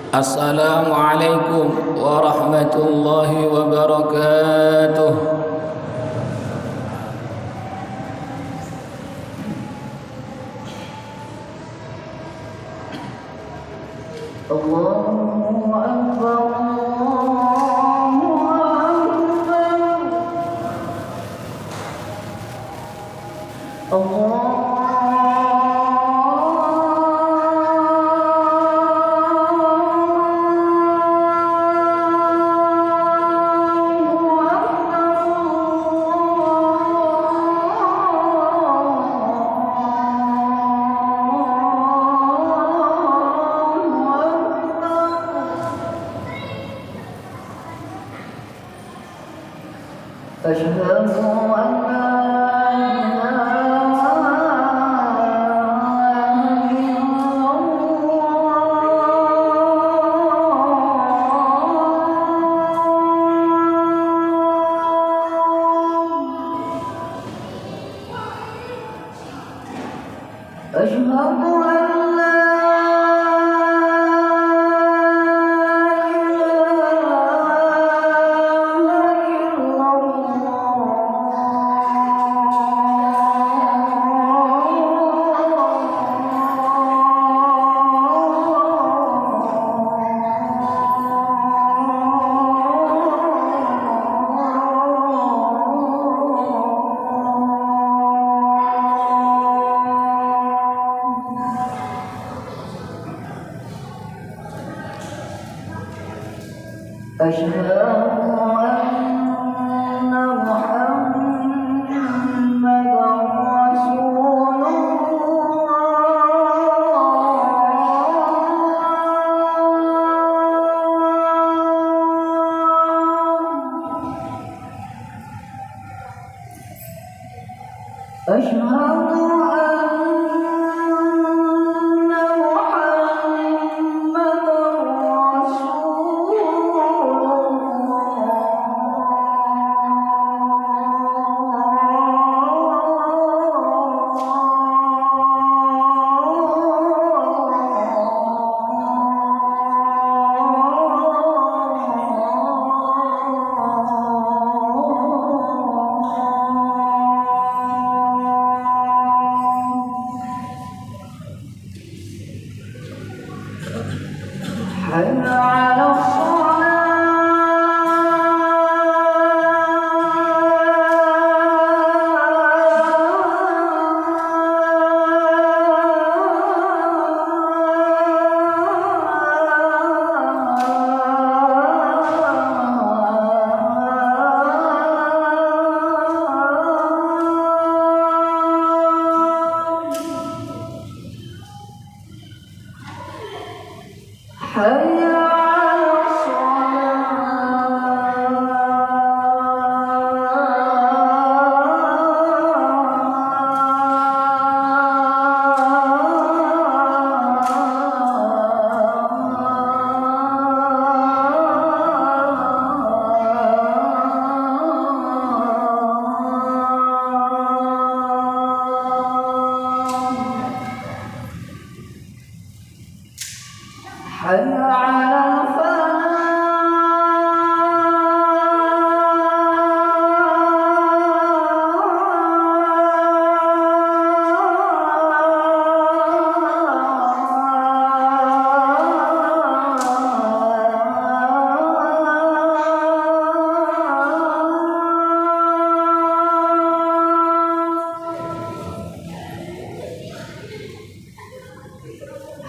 Assalamualaikum warahmatullahi wabarakatuh. Allahu Akbar, Allahu أشهد أن لا أشهد أن محمدًا رسول الله. أشهد حي على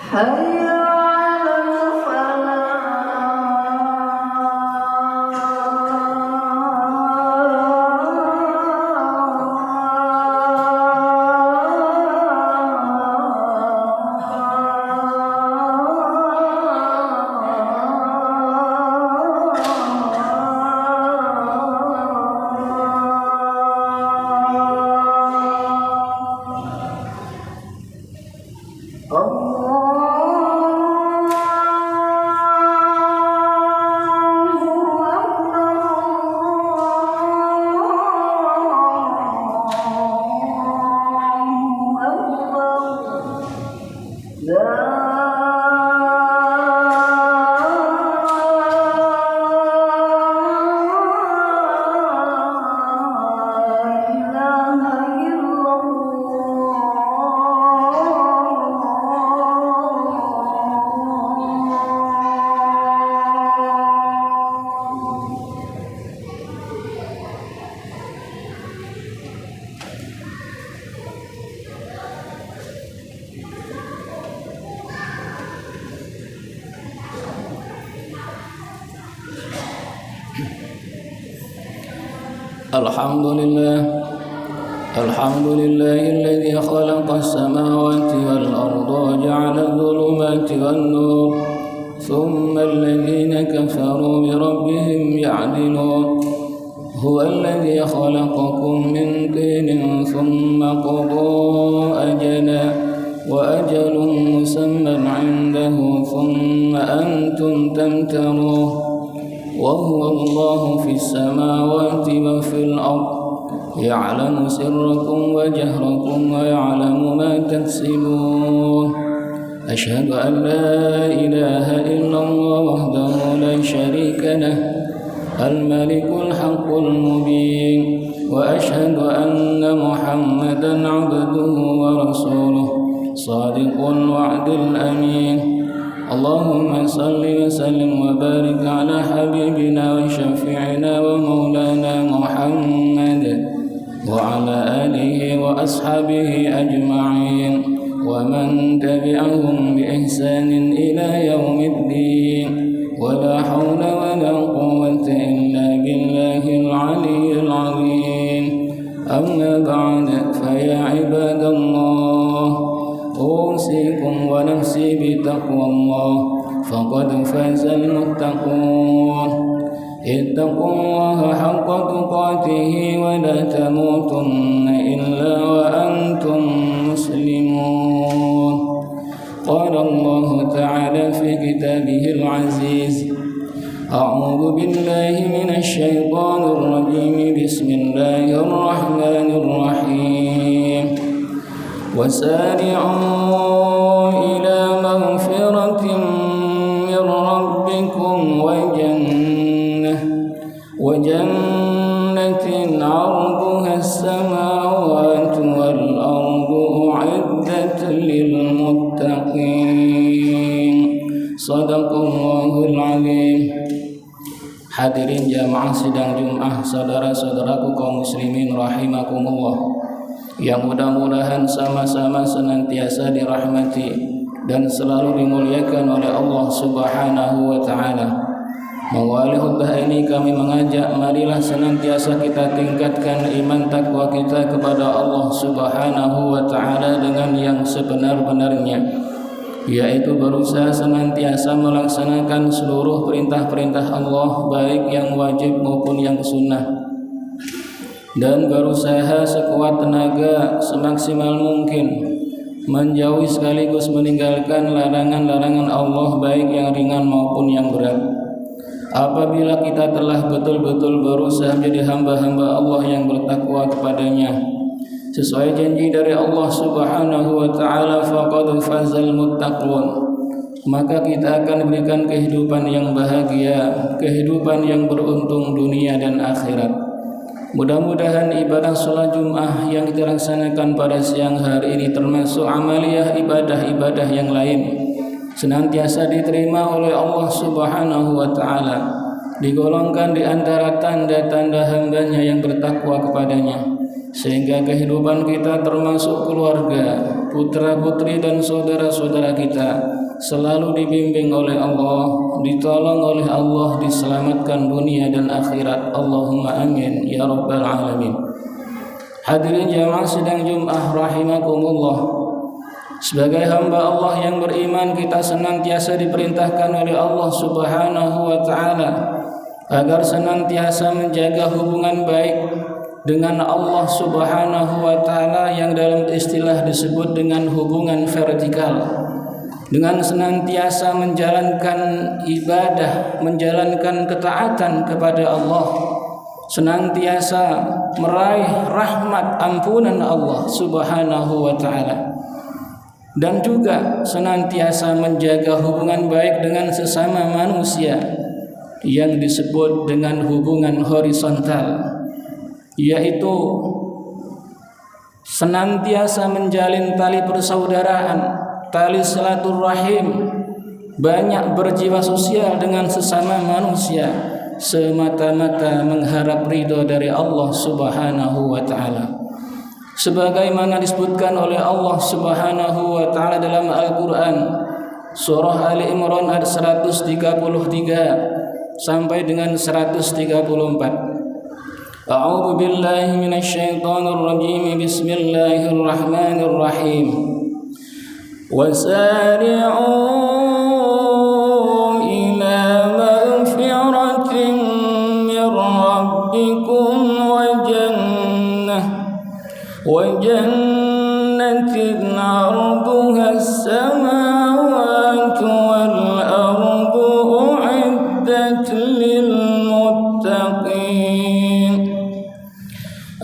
حي على لا الحمد لله الذي خلق السماوات والأرض وجعل الظلمات والنور ثم الذين كفروا بربهم يعدلون هو الذي خلقكم من طين ثم قضى أجلا وأجل مسمى عنده ثم أنتم تمترون وهو الله في السماوات وفي الأرض يعلم سركم وجهركم ويعلم ما تكسبون أشهد أن لا إله إلا الله وحده لا شريك له الملك الحق المبين وأشهد أن محمدا عبده ورسوله صادق الوعد الأمين اللهم صل وسلم وبارك على حبيبنا وشفيعنا ومولانا محمد وعلى آله وأصحابه أجمعين ومن تبعهم بإحسان إلى يوم الدين ولا حول ولا قوة إلا بالله العلي العظيم أما بعد فيا عباد الله أوصيكم ونفسي بتقوى الله فقد فاز المتقون اتقوا الله حق تقاته ولا تموتن إلا وأنتم مسلمون قال الله تعالى في كتابه العزيز أعوذ بالله من الشيطان الرجيم بسم الله الرحمن الرحيم وسارعوا إلى مغفرة من ربكم وجنة عرضها السماوات والأرض أعدت للمتقين صدق الله العظيم. Hadirin jamaah sidang Jumat, saudara-saudaraku kaum muslimin rahimakumullah, yang mudah-mudahan sama-sama senantiasa dirahmati dan selalu dimuliakan oleh Allah Subhanahu wa taala. Mengawali khutbah ini kami mengajak, marilah senantiasa kita tingkatkan iman takwa kita kepada Allah Subhanahu wa taala dengan yang sebenar-benarnya, yaitu berusaha senantiasa melaksanakan seluruh perintah-perintah Allah, baik yang wajib maupun yang sunnah, dan berusaha sekuat tenaga semaksimal mungkin menjauhi sekaligus meninggalkan larangan-larangan Allah, baik yang ringan maupun yang berat. Apabila kita telah betul-betul berusaha menjadi hamba-hamba Allah yang bertakwa kepadanya sesuai janji dari Allah Subhanahu wa taala, faqad fazal muttaqun, maka kita akan diberikan kehidupan yang bahagia, kehidupan yang beruntung dunia dan akhirat. Mudah-mudahan ibadah salat Jumat yang kita laksanakan pada siang hari ini, termasuk amaliyah ibadah-ibadah yang lain, senantiasa diterima oleh Allah Subhanahu wa taala, digolongkan di antara tanda-tanda hambanya yang bertakwa kepadanya, sehingga kehidupan kita termasuk keluarga, putra-putri dan saudara-saudara kita selalu dibimbing oleh Allah, ditolong oleh Allah, diselamatkan dunia dan akhirat. Allahumma amin ya rabbal alamin. Hadirin jamaah sidang Jumat rahimakumullah, sebagai hamba Allah yang beriman, kita senantiasa diperintahkan oleh Allah Subhanahu wa taala agar senantiasa menjaga hubungan baik dengan Allah Subhanahu wa taala yang dalam istilah disebut dengan hubungan vertikal, dengan senantiasa menjalankan ibadah, menjalankan ketaatan kepada Allah, senantiasa meraih rahmat ampunan Allah Subhanahu wa taala, dan juga senantiasa menjaga hubungan baik dengan sesama manusia yang disebut dengan hubungan horizontal, yaitu senantiasa menjalin tali persaudaraan, tali silaturahim, banyak berjiwa sosial dengan sesama manusia, semata-mata mengharap ridho dari Allah Subhanahu wa taala. Sebagaimana disebutkan oleh Allah Subhanahu wa taala dalam Al-Qur'an surah Ali Imran ayat 133 sampai dengan 134. أعوذ بالله من الشيطان الرجيم بسم الله الرحمن الرحيم وسارعوا إلى مغفرة من ربكم وجنة عرضها السماوات والأرض أعدت للمتقين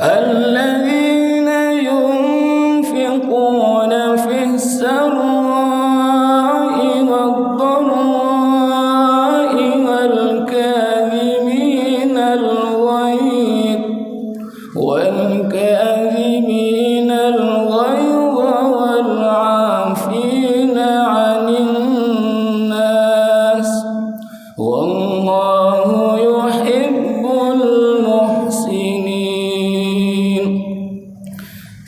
الذين ينفقون في السراء والضراء والكاظمين الغيظ والعافين عن الناس والله يحب المحسنين.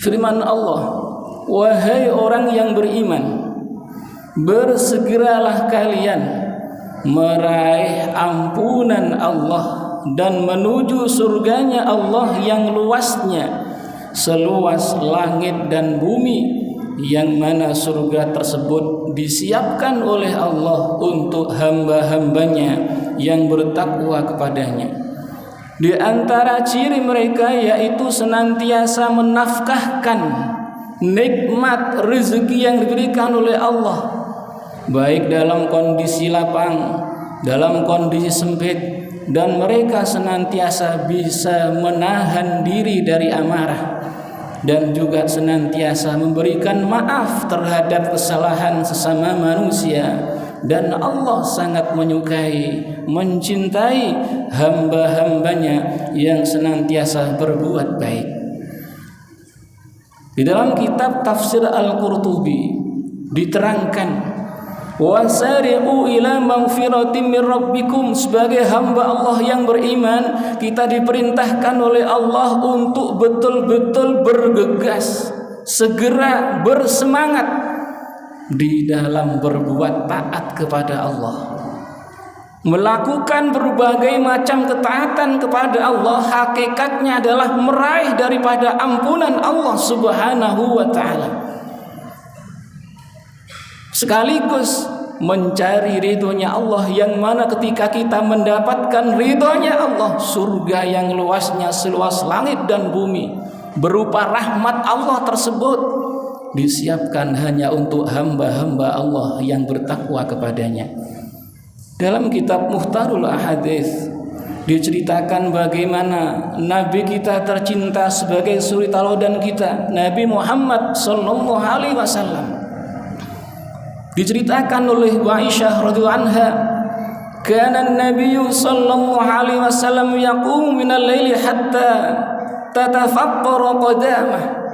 Firman Allah, wahai orang yang beriman, bersegeralah kalian meraih ampunan Allah dan menuju surganya Allah yang luasnya seluas langit dan bumi, yang mana surga tersebut disiapkan oleh Allah untuk hamba-hambanya yang bertakwa kepadanya. Di antara ciri mereka yaitu senantiasa menafkahkan nikmat rezeki yang diberikan oleh Allah, baik dalam kondisi lapang, dalam kondisi sempit, dan mereka senantiasa bisa menahan diri dari amarah dan juga senantiasa memberikan maaf terhadap kesalahan sesama manusia. Dan Allah sangat menyukai, mencintai hamba-hambanya yang senantiasa berbuat baik. Di dalam kitab Tafsir Al-Qurtubi diterangkan, wasari'u ila maghfiratin min rabbikum, sebagai hamba Allah yang beriman, kita diperintahkan oleh Allah untuk betul-betul bergegas, segera bersemangat di dalam berbuat taat kepada Allah, melakukan berbagai macam ketaatan kepada Allah. Hakikatnya adalah meraih daripada ampunan Allah Subhanahu wa ta'ala, sekaligus mencari ridhonya Allah, yang mana ketika kita mendapatkan ridhonya Allah, surga yang luasnya seluas langit dan bumi berupa rahmat Allah tersebut disiapkan hanya untuk hamba-hamba Allah yang bertakwa kepadanya. Dalam kitab Muhtarul Ahadits diceritakan bagaimana Nabi kita tercinta sebagai suri teladan kita, Nabi Muhammad sallallahu alaihi wasallam. Diceritakan oleh Aisyah radhiyallahu anha, kana an-nabiyyu sallallahu alaihi wasallam yaqumu minal laili hatta tatafaqqara qadamah.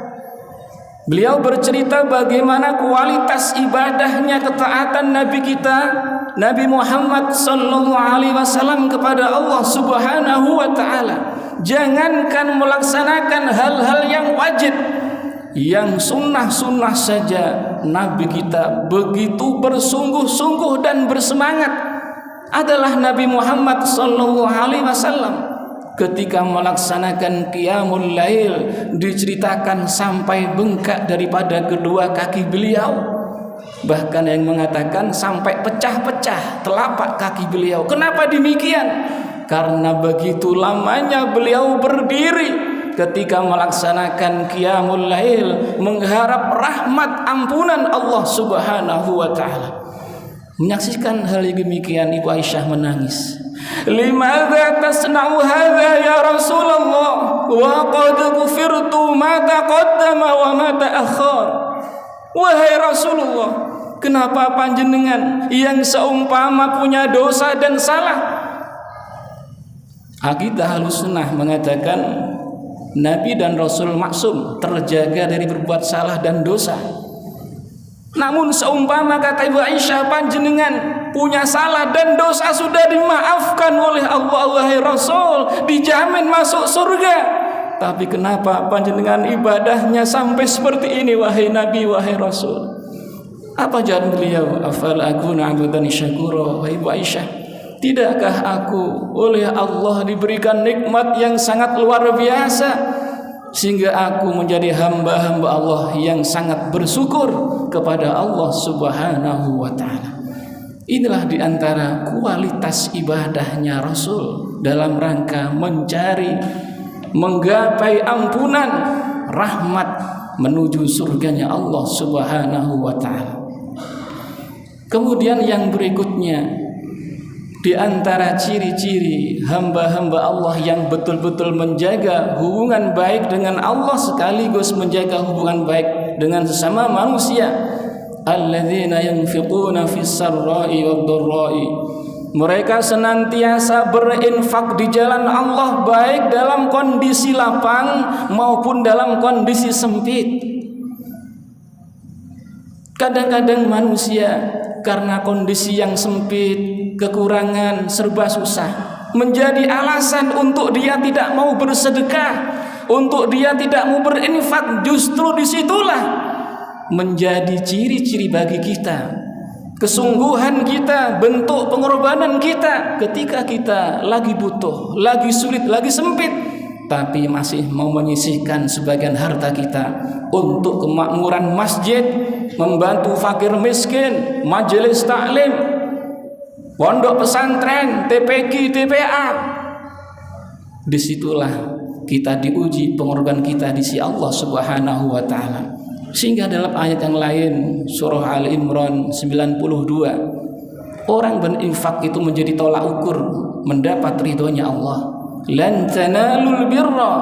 Beliau bercerita bagaimana kualitas ibadahnya, ketaatan Nabi kita Nabi Muhammad sallallahu alaihi wasallam kepada Allah Subhanahu wa taala. Jangankan melaksanakan hal-hal yang wajib, yang sunnah-sunnah saja Nabi kita begitu bersungguh-sungguh dan bersemangat adalah Nabi Muhammad sallallahu alaihi wasallam. Ketika melaksanakan qiyamul lail, diceritakan sampai bengkak daripada kedua kaki beliau. Bahkan yang mengatakan sampai pecah-pecah telapak kaki beliau. Kenapa demikian? Karena begitu lamanya beliau berdiri ketika melaksanakan qiyamul lail, mengharap rahmat ampunan Allah Subhanahu wa ta'ala. Menyaksikan hal yang demikian, Ibu Aisyah menangis. Limadza tasna'u hadza ya Rasulullah wa qad ghufirtu ma taqaddama wa ma ta'akhkhar. Wahai Rasulullah, kenapa panjenengan yang seumpama punya dosa dan salah? Akidah Ahlussunnah mengatakan Nabi dan Rasul maksum, terjaga dari berbuat salah dan dosa. Namun seumpama, kata Ibu Aisyah, panjenengan punya salah dan dosa sudah dimaafkan oleh Allah, wahai Rasul, dijamin masuk surga. Tapi kenapa panjenengan ibadahnya sampai seperti ini, wahai Nabi, wahai Rasul? Apa jawaban beliau? Afal akuna 'abdan syakura. Wahai Ibu Aisyah, Tidakkah aku oleh Allah diberikan nikmat yang sangat luar biasa, sehingga aku menjadi hamba-hamba Allah yang sangat bersyukur kepada Allah Subhanahu wa ta'ala. Inilah diantara kualitas ibadahnya Rasul dalam rangka mencari, menggapai ampunan, rahmat, menuju surganya Allah Subhanahu wa ta'ala. Kemudian yang berikutnya, di antara ciri-ciri hamba-hamba Allah yang betul-betul menjaga hubungan baik dengan Allah sekaligus menjaga hubungan baik dengan sesama manusia, alladzina yunfiquna fis sarra'i wad dharra'i. Mereka senantiasa berinfak di jalan Allah, baik dalam kondisi lapang maupun dalam kondisi sempit. Kadang-kadang manusia karena kondisi yang sempit, kekurangan, serba susah, menjadi alasan untuk dia tidak mau bersedekah, untuk dia tidak mau berinfak. Justru disitulah menjadi ciri-ciri bagi kita, kesungguhan kita, bentuk pengorbanan kita ketika kita lagi butuh, lagi sulit, lagi sempit, tapi masih mau menyisihkan sebagian harta kita untuk kemakmuran masjid, membantu fakir miskin, majelis taklim, pondok pesantren, TPQ, TPA. Disitulah kita diuji pengorbanan kita di sisi Allah Subhanahu wa ta'ala. Sehingga dalam ayat yang lain, surah Al Imran 92, orang berinfak itu menjadi tolak ukur mendapat ridhonya Allah. Lan tanalul birra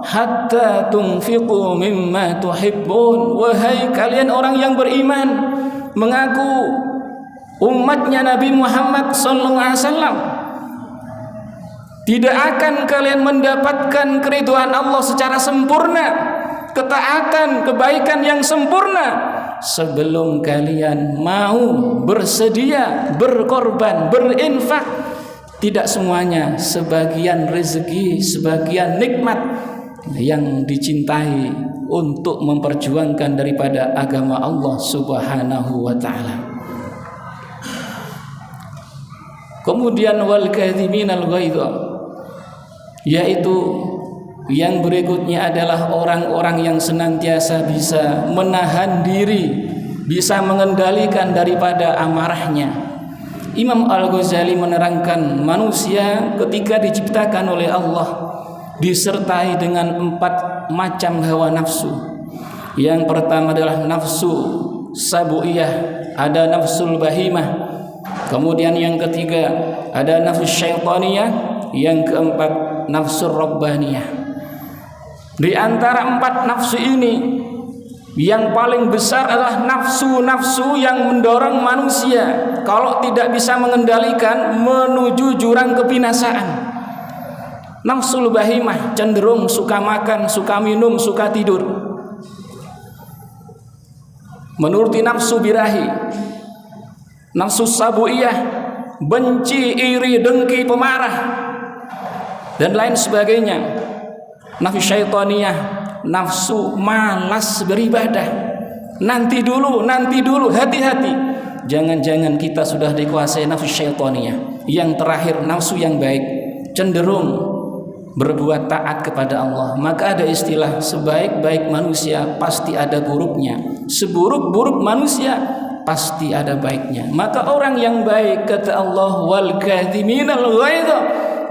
hatta tunfiqu mimma tuhibbun. Wahai kalian orang yang beriman, mengaku umatnya Nabi Muhammad SAW, tidak akan kalian mendapatkan keridhaan Allah secara sempurna, ketaatan, kebaikan yang sempurna, sebelum kalian mau bersedia, berkorban, berinfak. Tidak semuanya, sebagian rezeki, sebagian nikmat yang dicintai untuk memperjuangkan daripada agama Allah Subhanahu wa ta'ala. Kemudian wal kadhiminal ghaidha, yaitu yang berikutnya adalah orang-orang yang senantiasa bisa menahan diri, bisa mengendalikan daripada amarahnya. Imam Al-Ghazali menerangkan manusia ketika diciptakan oleh Allah disertai dengan 4 macam hawa nafsu. Yang pertama adalah nafsu sabuiyah, ada nafsul bahimah. Kemudian yang ketiga ada nafsu syaitaniyah, yang keempat nafsu rabbaniyah. Di antara 4 nafsu ini, yang paling besar adalah nafsu-nafsu yang mendorong manusia kalau tidak bisa mengendalikan menuju jurang kebinasaan. Nafsul bahimah cenderung suka makan, suka minum, suka tidur, menuruti nafsu birahi. Nafsu sabuiyah benci, iri, dengki, pemarah, dan lain sebagainya. Nafsu syaitaniyah, nafsu malas beribadah. Nanti dulu, hati-hati. Jangan-jangan kita sudah dikuasai nafsu syaitaniyah. Yang terakhir nafsu yang baik, cenderung berbuat taat kepada Allah. Maka ada istilah, sebaik-baik manusia pasti ada buruknya, seburuk-buruk manusia pasti ada baiknya. Maka orang yang baik, kata Allah, wal kadhiminal ghaidha,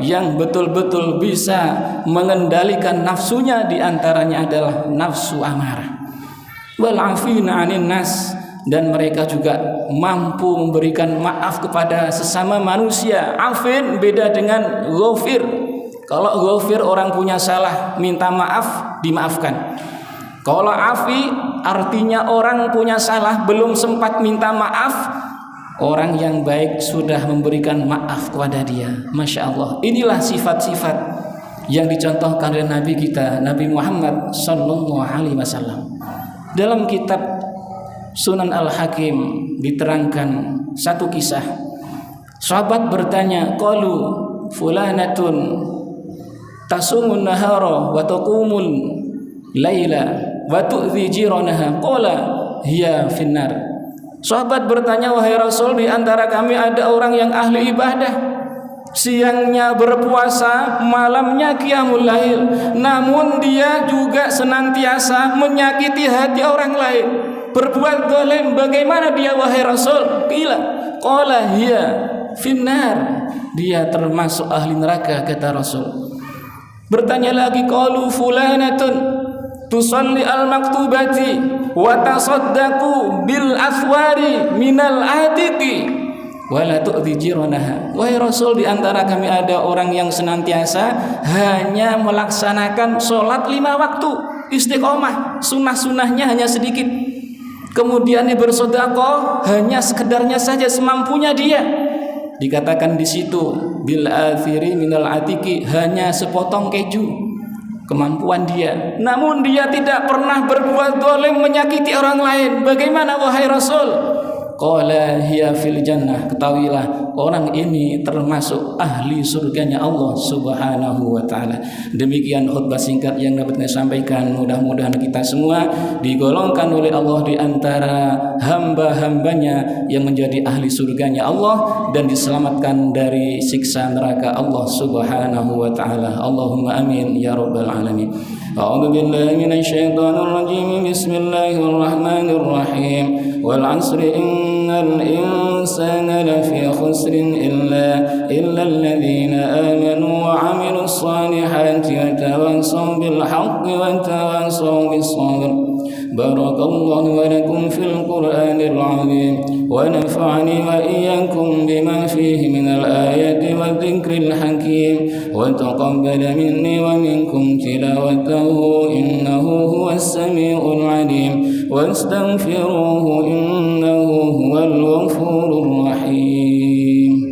yang betul-betul bisa mengendalikan nafsunya, diantaranya adalah nafsu amarah. Wal afina 'anin nas, dan mereka juga mampu memberikan maaf kepada sesama manusia. Afin beda dengan ghafir. Kalau ghafir orang punya salah minta maaf, dimaafkan. Kalau afi artinya orang punya salah belum sempat minta maaf, orang yang baik sudah memberikan maaf kepada dia. Masya Allah. Inilah sifat-sifat yang dicontohkan oleh Nabi kita, Nabi Muhammad SAW. Dalam kitab Sunan Al-Hakim diterangkan satu kisah. Sahabat bertanya, qalu fulanatun tasumun nahara wa taqumul laila wa tu'dhi jiranaha, qala hiya finnar. Sahabat bertanya, wahai Rasul, di antara kami ada orang yang ahli ibadah, siangnya berpuasa, malamnya qiyamul lail, namun dia juga senantiasa menyakiti hati orang lain, berbuat zalim. Bagaimana dia wahai Rasul? Qala hiya finnar, dia termasuk ahli neraka, kata Rasul. Bertanya lagi, qalu fulanatun tusalli al-maktubati wa tasaddaqu bil aswari minal atiqi wala tu'dhi jiranaha. Wahai Rasul, di antara kami ada orang yang senantiasa hanya melaksanakan sholat 5 waktu, istiqomah, sunnah-sunnahnya hanya sedikit. Kemudian dia bersedekah hanya sekedarnya saja, semampunya dia. Dikatakan di situ bil athiri minal atiki, hanya sepotong keju kemampuan dia. Namun dia tidak pernah berbuat zalim, menyakiti orang lain. Bagaimana wahai Rasul? Qala hiya fil jannah, ketahuilah orang ini termasuk ahli surganya Allah Subhanahu wa taala. Demikian khutbah singkat yang dapat saya sampaikan. Mudah-mudahan kita semua digolongkan oleh Allah di antara hamba-hambanya yang menjadi ahli surganya Allah dan diselamatkan dari siksa neraka Allah Subhanahu wa taala. Allahumma amin ya rabbal alamin. A'udzu billahi minasyaitonir rajim. Bismillahirrahmanirrahim. Wal 'asri innal insana lafi khusrin illa alladhina amanu wa 'amilus salihati wa tawassaw bil haqqi wa tawassaw bis sabr. Barakallahu wa lakum fil Qur'anil 'azim wa nafa'ani wa iyyakum bima fihi minal ayati wadh-dhikril hakim wa taqabbal minni wa minkum tilawatahu innahu huwas samiul 'alim wastaghfiruhu innahu huwal ghafurur rahim.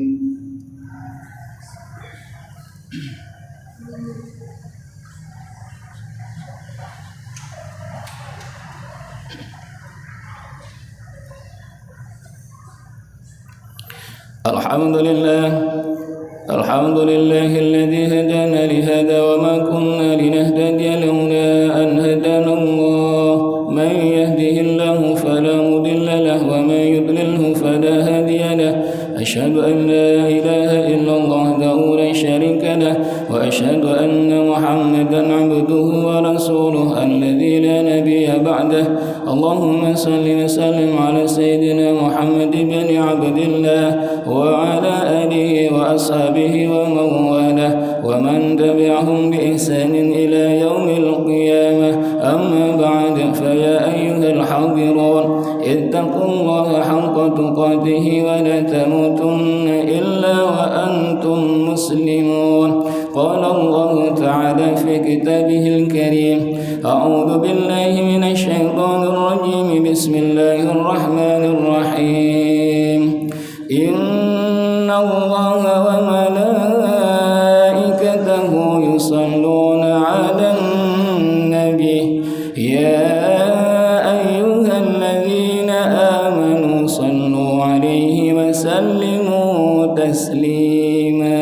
Alhamdulillahilladzi hadana li hadza wa ma kunna linahtadiya laula an hadana Allah. Man yahdihillahu fala mudilla lahu wa man yudlilhu fala hadiya lahu. Asyhadu an la ilaha illallah wahdahu la syarika lahu wa asyhadu anna Muhammadan 'abduhu wa rasuluhu alladzi la nabiyya ba'dahu. Allahumma salli wa sallim ala sayyidina Muhammad ibn Abdillah wa ala alihi wa ashabihi wa man walah wa man tabi'ahum bi ihsanin ila yaumil qiyamah. Amma ba'd, fa ya ayyuhal hadirun ittaqullaha haqqa tuqatih wa la tamutunna illa wa antum muslimun. Qala Allah ta'ala fi kitabihil karim, a'udzu billahi minasy syaithanir rajim. Bismillahir rahmanir rahim. Inna Allaha wa malaikatahu yusalluna 'alan nabi ya ayyuhalladzina amanu sallu 'alaihi wa sallimu taslima.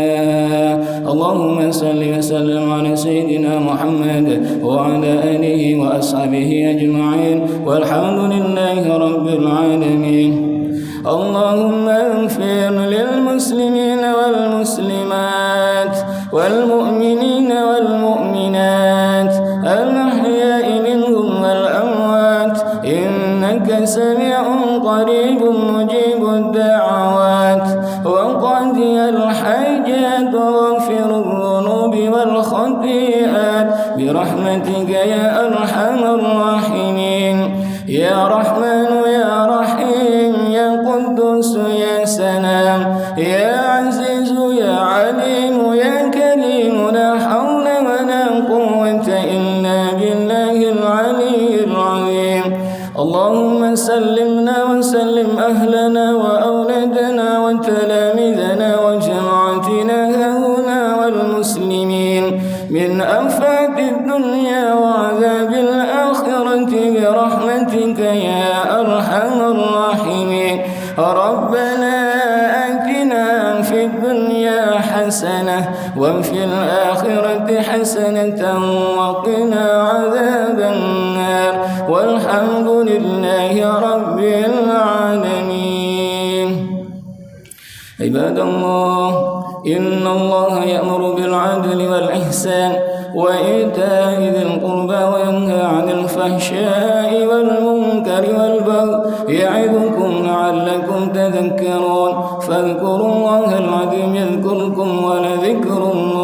Allahumma salli wa sallim ala sayyidina Muhammad wa ala alihi wa ashabihi ajma'in walhamdulillahi rabbil alamin. Allahumma ighfir lil muslimina wal muslimat wal mu'minina wal mu'minat al ahya'i minhum wal amwat innaka sami'un qaribun mujibud da'awat wa qadiyal hajat wa ghafirudh dhunubi wal khati'at bi rahmatika ya arhamar rahimin. Ya Rahman ya Rahim ya Quddus ya Salam ya Aziz ya Alim ya Karim, la hawla wa la quwwata illa billahil aliyyil azim. Allahumma sallimna wa sallim ahlana wa awladana wa talamidana wa jama'atina hahuna wal muslimin min afatid dunya wa azabil akhirati bi rahmatika ya arhamar rahimin. Rabbana atina fid dunya hasanah wa fil akhirati hasanatan wa qina adzaban nar walhamdulillahi rabbil alamin. Ibadallah, إن الله يأمر بالعدل والإحسان وإيتاء ذي القربى وينهى عن الفحشاء والمنكر والبغي يعظكم لعلكم تذكرون فاذكروا الله العظيم يذكركم ولذكر الله